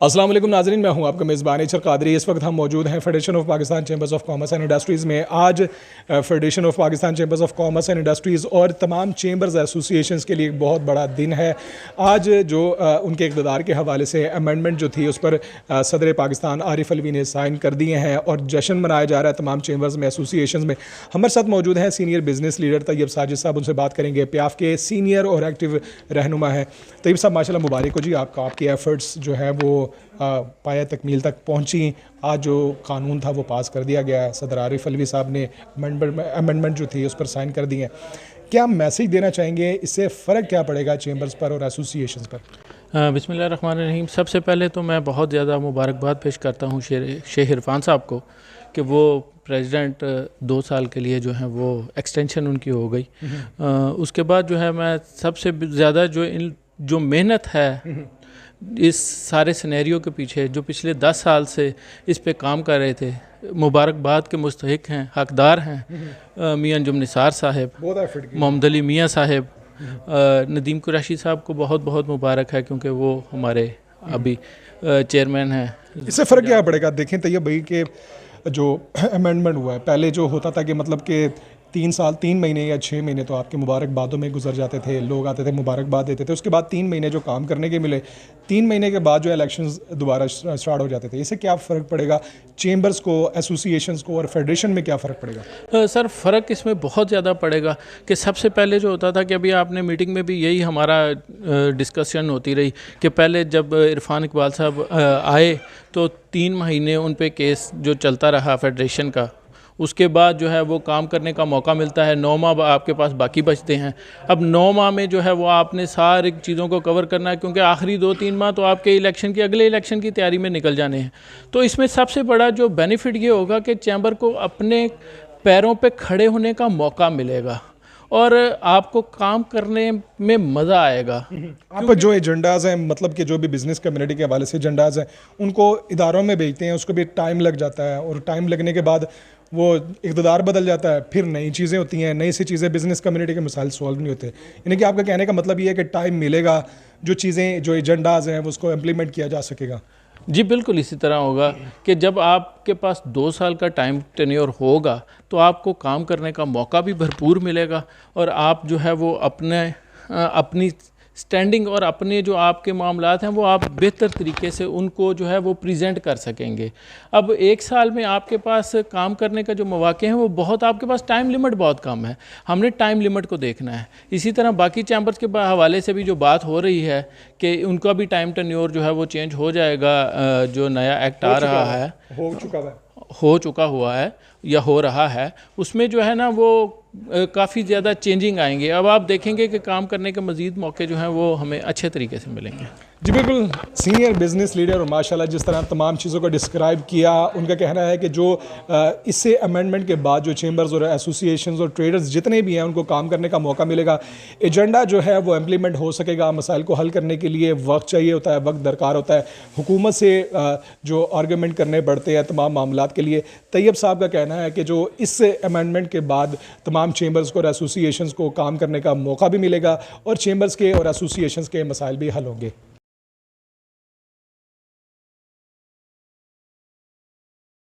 अस्सलाम वालेकुम नाज़रीन, मैं हूं आपका मेज़बान इचर कादरी। इस वक्त हम मौजूद हैं federation of Pakistan chambers of commerce and industries में। आज federation of Pakistan chambers of commerce and industries और तमाम चैम्बर्स एसोसिएशंस के लिए एक बहुत बड़ा दिन है। आज जो उनके इक़्तिदार के हवाले से अमेंडमेंट जो थी उस पर सदर पाकिस्तान आरिफ अलवी ने साइन कर दिए हैं और जश्न मनाया जा रहा है तमाम चैम्बर्स में, एसोसिएशंस में। हमारे साथ मौजूद हैं senior business leader Tayyab Sajid sahab, उनसे बात करेंगे। प्याफ के सीनियर और एक्टिव रहनुमा है तैयब साहब, माशाल्लाह मुबारक हो जी आपका, आपकी एफ़र्ट्स जो है वो पाया तकमील तक पहुंची। आज जो कानून था वो पास कर दिया गया है, सदर आरिफ अलवी साहब ने अमेंडमेंट जो थी उस पर साइन कर दिए हैं। क्या मैसेज देना चाहेंगे, इससे फ़र्क क्या पड़ेगा चैम्बर्स पर और एसोसिएशंस पर? बिस्मिल्लाहिर्रहमानिर्रहीम। सबसे पहले तो मैं बहुत ज़्यादा मुबारकबाद पेश करता हूँ शेख इरफान साहब को कि वो प्रेसिडेंट 2 साल के लिए जो है वो एक्सटेंशन उनकी हो गई। उसके बाद जो है मैं सबसे ज़्यादा जो मेहनत है इस सारे सिनेरियो के पीछे, जो पिछले 10 साल से इस पे काम कर रहे थे, मुबारकबाद के मुस्तहिक हैं, हकदार हैं मियां अंजुम निसार साहब, मोहम्मद अली मियां साहब, नदीम कुरैशी साहब को बहुत बहुत मुबारक है क्योंकि वो हमारे अभी चेयरमैन हैं। इससे फ़र्क क्या पड़ेगा? देखें तैयब भाई के जो अमेंडमेंट हुआ है, पहले जो होता था कि मतलब कि 3 महीने या 6 महीने तो आपके मुबारकबादों में गुजर जाते थे, लोग आते थे मुबारकबाद देते थे, उसके बाद 3 महीने जो काम करने के मिले, 3 महीने के बाद जो इलेक्शंस दोबारा स्टार्ट हो जाते थे। इससे क्या फ़र्क पड़ेगा चैम्बर्स को, एसोसिएशंस को और फेडरेशन में क्या फ़र्क पड़ेगा? सर, फ़र्क इसमें बहुत ज़्यादा पड़ेगा कि सबसे पहले जो होता था कि अभी आपने मीटिंग में भी यही हमारा डिस्कशन होती रही कि पहले जब इरफान इकबाल साहब आए तो 3 महीने उन पे केस जो चलता रहा फेडरेशन का, उसके बाद जो है वो काम करने का मौका मिलता है। 9 माह आपके पास बाकी बचते हैं। अब 9 माह में जो है वो आपने सारी चीज़ों को कवर करना है क्योंकि आखिरी 2-3 माह तो आपके इलेक्शन की, अगले इलेक्शन की तैयारी में निकल जाने हैं। तो इसमें सबसे बड़ा जो बेनिफिट ये होगा कि चैम्बर को अपने पैरों पे खड़े होने का मौका मिलेगा और आपको काम करने में मज़ा आएगा। आप जो एजेंडाज़ हैं, मतलब कि जो भी बिज़नेस कम्युनिटी के हवाले से एजेंडाज़ हैं, उनको इदारों में भेजते हैं, उसको भी टाइम लग जाता है और टाइम लगने के बाद वो इक़्तिदार बदल जाता है, फिर नई चीज़ें होती हैं, नई सी चीज़ें, बिज़नेस कम्युनिटी के मसाइल सॉल्व नहीं होते। यानी कि आपका कहने का मतलब ये है कि टाइम मिलेगा, जो चीज़ें, जो एजेंडाज़ हैं वो उसको इम्प्लीमेंट किया जा सकेगा। जी बिल्कुल इसी तरह होगा कि जब आपके पास 2 साल का टाइम टेन्योर होगा तो आपको काम करने का मौका भी भरपूर मिलेगा और आप जो है वो अपनी स्टैंडिंग और अपने जो आपके मामलात हैं वो आप बेहतर तरीके से उनको जो है वो प्रेजेंट कर सकेंगे। अब 1 साल में आपके पास काम करने का जो मौके हैं वो बहुत, आपके पास टाइम लिमिट बहुत कम है। हमने टाइम लिमिट को देखना है। इसी तरह बाकी चैम्बर्स के हवाले से भी जो बात हो रही है कि उनका भी टाइम टेन्योर जो है वो चेंज हो जाएगा। जो नया एक्ट आ रहा है, हो चुका हुआ है या हो रहा है, उसमें जो है ना वो काफ़ी ज़्यादा चेंजिंग आएंगे। अब आप देखेंगे कि काम करने के मज़ीद मौके जो हैं वो हमें अच्छे तरीके से मिलेंगे। जी बिल्कुल, सीनियर बिजनेस लीडर और माशाल्लाह जिस तरह तमाम चीज़ों को डिस्क्राइब किया, उनका कहना है कि जो इससे अमेंडमेंट के बाद जो चैम्बर्स और एसोसिएशंस और ट्रेडर्स जितने भी हैं उनको काम करने का मौका मिलेगा, एजेंडा जो है वो इम्प्लीमेंट हो सकेगा। मसाइल को हल करने के लिए वक्त चाहिए होता है, वक्त दरकार होता है। हुकूमत से जो आर्गूमेंट करने पड़ते हैं तमाम मामलात के लिए, तैयब साहब का कहना है कि जो इस अमेंडमेंट के बाद तमाम चैम्बर्स को और एसोसिएशंस को काम करने का मौका भी मिलेगा और चैम्बर्स के और एसोसिएशंस के मसाइल भी हल होंगे।